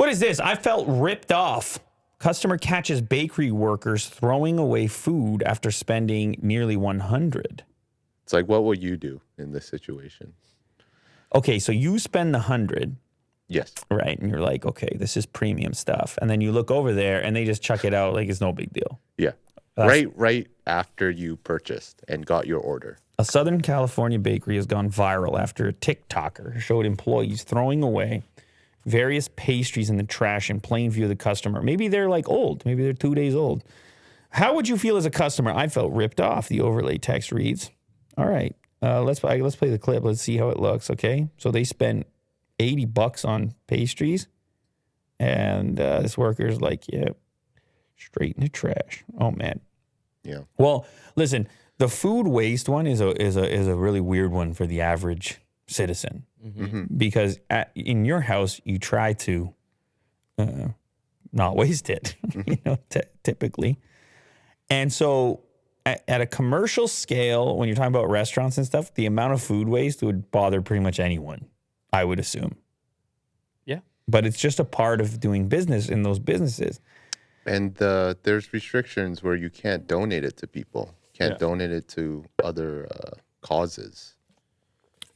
What is this? I felt ripped off. Customer catches bakery workers throwing away food after spending nearly $100. It's like, what will you do in this situation? Okay, so you spend the $100. Yes. Right. And you're like, okay, this is premium stuff. And then you look over there and they just chuck it out like it's no big deal. Yeah. Right after you purchased and got your order. A Southern California bakery has gone viral after a TikToker showed employees throwing away various pastries in the trash in plain view of the customer. Maybe they're like old. Maybe they're 2 days old. How would you feel as a customer? I felt ripped off, the overlay text reads. All right. Let's play the clip. Let's see how it looks, okay? So they spent $80 on pastries. And this worker's like, yeah, straight in the trash. Oh, man. Yeah. Well, listen, the food waste one is a really weird one for the average citizen. Because in your house, you try to not waste it, typically. And so at a commercial scale, when you're talking about restaurants and stuff, the amount of food waste would bother pretty much anyone, I would assume. Yeah. But it's just a part of doing business in those businesses. And there's restrictions where you can't donate it to people. Can't donate it to other causes.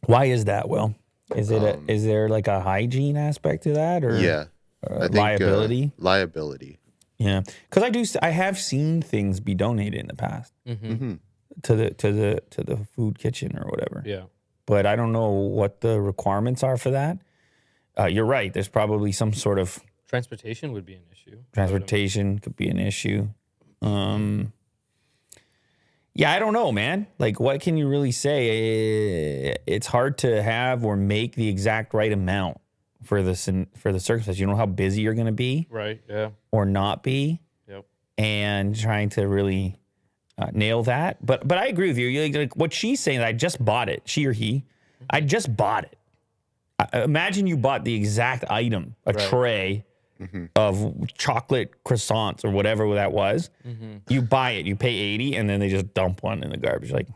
Why is that, Will? Is there like a hygiene aspect to that, or I think, liability? Liability. Yeah, because I have seen things be donated in the past to the food kitchen or whatever. Yeah, but I don't know what the requirements are for that. You're right. There's probably some sort of transportation would be an issue. Transportation could be an issue. Yeah, I don't know, man. Like, what can you really say? It's hard to have or make the exact right amount for the circumstance. You know how busy you're going to be, right? Yeah, or not be. Yep. And trying to really nail that. But I agree with you. Like what she's saying, I just bought it. She or he, I just bought it. Imagine you bought the exact item, a tray of chocolate croissants or whatever that was. You buy it, you pay $80, and then they just dump one in the garbage. Like,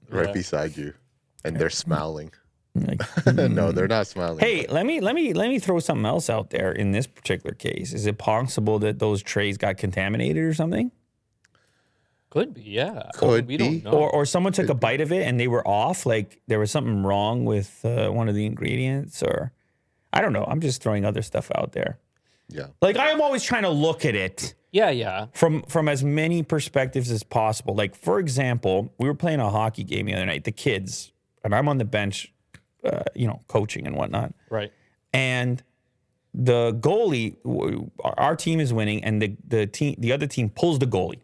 right beside you, and they're smiling. Like, no, they're not smiling. Hey, let me throw something else out there. In this particular case, is it possible that those trays got contaminated or something? Could be, yeah. Could we be. don't know. Or someone took a bite of it and they were off. Like there was something wrong with one of the ingredients, or I don't know. I'm just throwing other stuff out there. Yeah. Like I'm always trying to look at it. Yeah. From as many perspectives as possible. Like for example, we were playing a hockey game the other night, the kids, and I'm on the bench, coaching and whatnot. Right. And the goalie, our team is winning, and the other team pulls the goalie.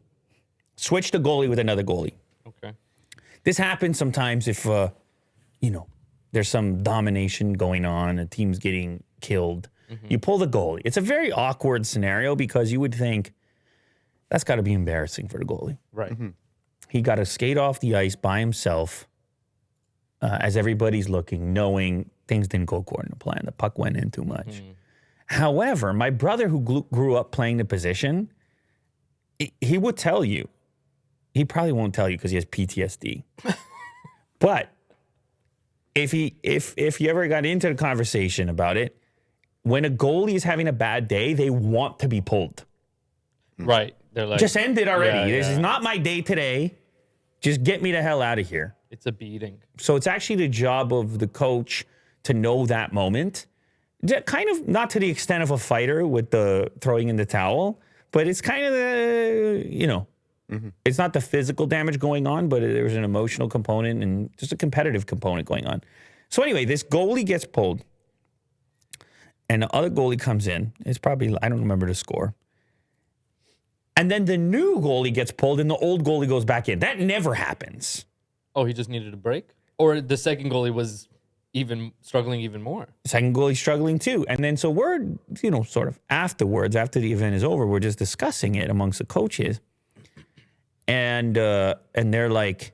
Switch the goalie with another goalie. Okay. This happens sometimes if, there's some domination going on, a team's getting killed. You pull the goalie. It's a very awkward scenario because you would think that's got to be embarrassing for the goalie. Right. He got to skate off the ice by himself as everybody's looking, knowing things didn't go according to plan. The puck went in too much. However, my brother who grew up playing the position, he would tell you. He probably won't tell you because he has PTSD. But if you ever got into a conversation about it, when a goalie is having a bad day, they want to be pulled. Right. They're like, just end it already. Yeah, this is not my day today. Just get me the hell out of here. It's a beating. So it's actually the job of the coach to know that moment. Kind of not to the extent of a fighter with the throwing in the towel, but it's kind of the, it's not the physical damage going on, but there's an emotional component and just a competitive component going on. So anyway, this goalie gets pulled. And the other goalie comes in. It's probably, I don't remember the score. And then the new goalie gets pulled and the old goalie goes back in. That never happens. Oh, he just needed a break? Or the second goalie was struggling even more? Second goalie struggling too. And then so we're, sort of afterwards, after the event is over, we're just discussing it amongst the coaches. And they're like,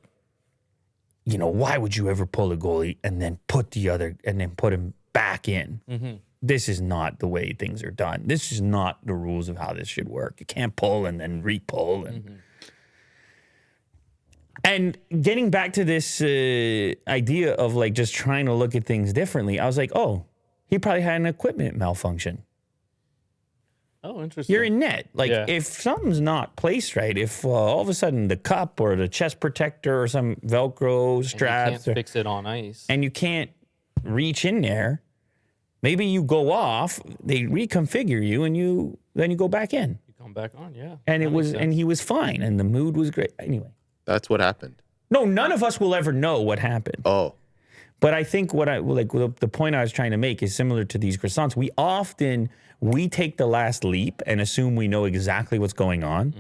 why would you ever pull a goalie and then put him back in? This is not the way things are done. This is not the rules of how this should work. You can't pull and then re-pull. And getting back to this idea of like just trying to look at things differently, I was like, oh, he probably had an equipment malfunction. Oh, interesting. You're in net. Like Yeah. if something's not placed right, if all of a sudden the cup or the chest protector or some Velcro And you straps can't fix it on ice. and you can't reach in there, maybe you go off, they reconfigure you, and then you go back in. You come back on, yeah. And That makes sense. he was fine, and the mood was great. Anyway, That's what happened. no, none of us will ever know what happened. Oh, But I think the point I was trying to make is similar to these croissants. We take the last leap and assume we know exactly what's going on,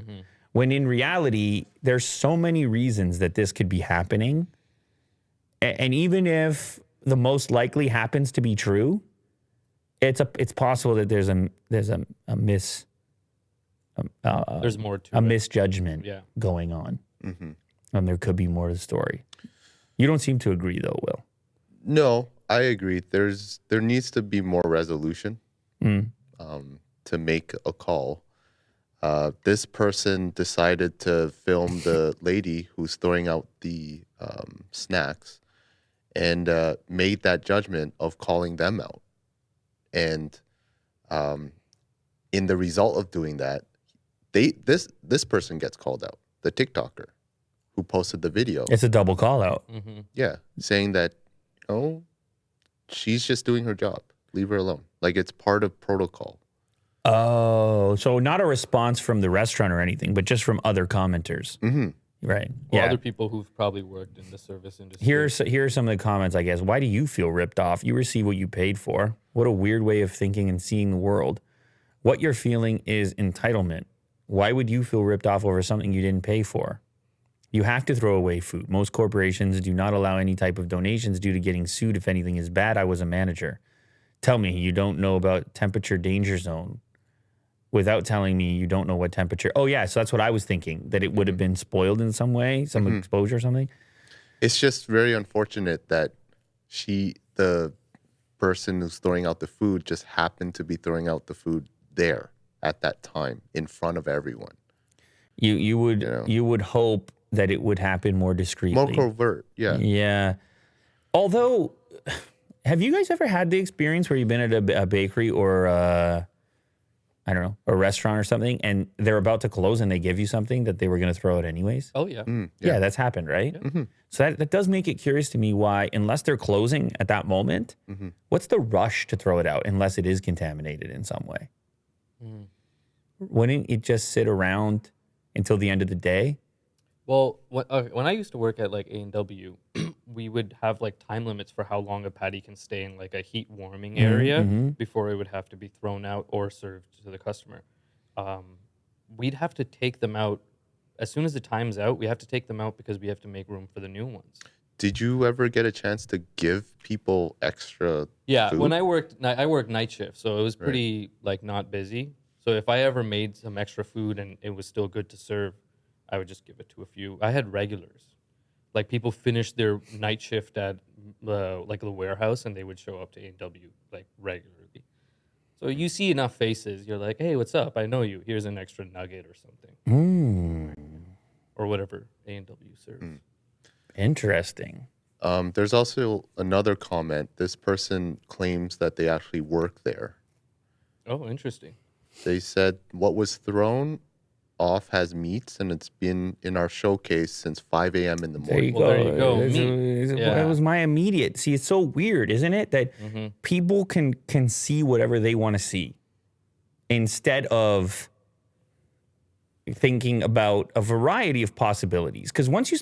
when in reality, there's so many reasons that this could be happening. And even if the most likely happens to be true, it's possible that there's a There's more to a it. misjudgment Yeah. going on, and there could be more to the story. You don't seem to agree, though, Will. no, I agree. There needs to be more resolution to make a call. This person decided to film the lady who's throwing out the snacks and made that judgment of calling them out. And in the result of doing that, this person gets called out, the TikToker who posted the video. It's a double call out. Yeah, saying that, oh, she's just doing her job. Leave her alone. Like it's part of protocol. Oh, so not a response from the restaurant or anything, but just from other commenters. Mm-hmm. Right. Or Yeah. other people who've probably worked in the service industry. Here are some of the comments, I guess. Why do you feel ripped off? You receive what you paid for. What a weird way of thinking and seeing the world. What you're feeling is entitlement. Why would you feel ripped off over something you didn't pay for? You have to throw away food. Most corporations do not allow any type of donations due to getting sued if anything is bad. I was a manager. Tell me you don't know about temperature danger zone without telling me you don't know what temperature. Oh, yeah, so that's what I was thinking, that it would have been spoiled in some way, some exposure or something. It's just very unfortunate that the person who's throwing out the food, just happened to be throwing out the food there at that time in front of everyone. You would hope that it would happen more discreetly. More covert, yeah. Yeah. Although, have you guys ever had the experience where you've been at a bakery or I don't know, a restaurant or something, and they're about to close and they give you something that they were going to throw out anyways? Oh, yeah. Yeah, that's happened, right? So that does make it curious to me why, unless they're closing at that moment, what's the rush to throw it out unless it is contaminated in some way? Wouldn't it just sit around until the end of the day? Well, when I used to work at like A&W, we would have like time limits for how long a patty can stay in like a heat warming area before it would have to be thrown out or served to the customer. We'd have to take them out as soon as the time's out. We have to take them out because we have to make room for the new ones. Did you ever get a chance to give people extra Yeah, food? when I worked night shift, so it was pretty like not busy. So if I ever made some extra food and it was still good to serve, I would just give it to a few. I had regulars, like people finished their night shift at like the warehouse, and they would show up to A&W like regularly. So you see enough faces, you're like, hey, what's up? I know you. Here's an extra nugget or something, or whatever A&W serves. Interesting. There's also another comment. This person claims that they actually work there. Oh, interesting. They said what was thrown off has meats, and it's been in our showcase since 5 a.m. in the There you morning. Well, there you go. That was my immediate. See, it's so weird, isn't it? That people can see whatever they want to see instead of thinking about a variety of possibilities. Because once you,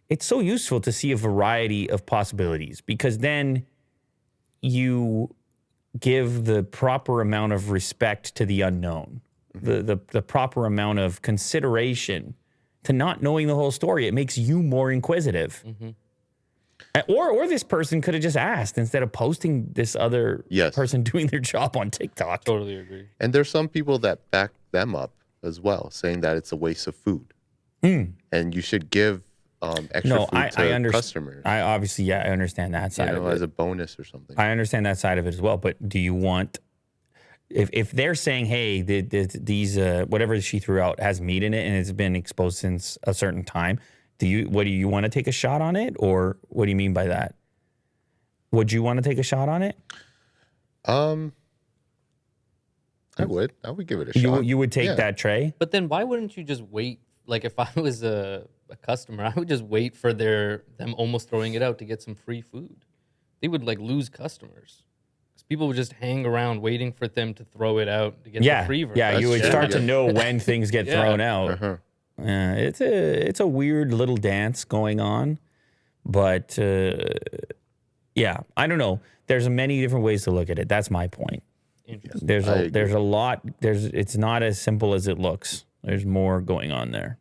it's so useful to see a variety of possibilities because then you give the proper amount of respect to the unknown. The proper amount of consideration to not knowing the whole story. It makes you more inquisitive. Or this person could have just asked instead of posting this other person doing their job on TikTok. Totally agree. And there's some people that back them up as well, saying that it's a waste of food. And you should give extra food to customers. I obviously, I understand that side of it. As a bonus or something. I understand that side of it as well. But do you want... If they're saying, hey, these whatever she threw out has meat in it and it's been exposed since a certain time, do you want to take a shot on it, or what do you mean by that? Would you want to take a shot on it? I would give it a You shot. you would take Yeah. that tray? But then why wouldn't you just wait? Like if I was a customer, I would just wait for them almost throwing it out to get some free food. They would like lose customers. 'Cause people would just hang around waiting for them to throw it out to get the free version. Yeah, you would That's start true. to know when things get Yeah. thrown out. Yeah, it's a weird little dance going on, but yeah, I don't know. There's many different ways to look at it. That's my point. Interesting. There's a lot. It's not as simple as it looks. There's more going on there.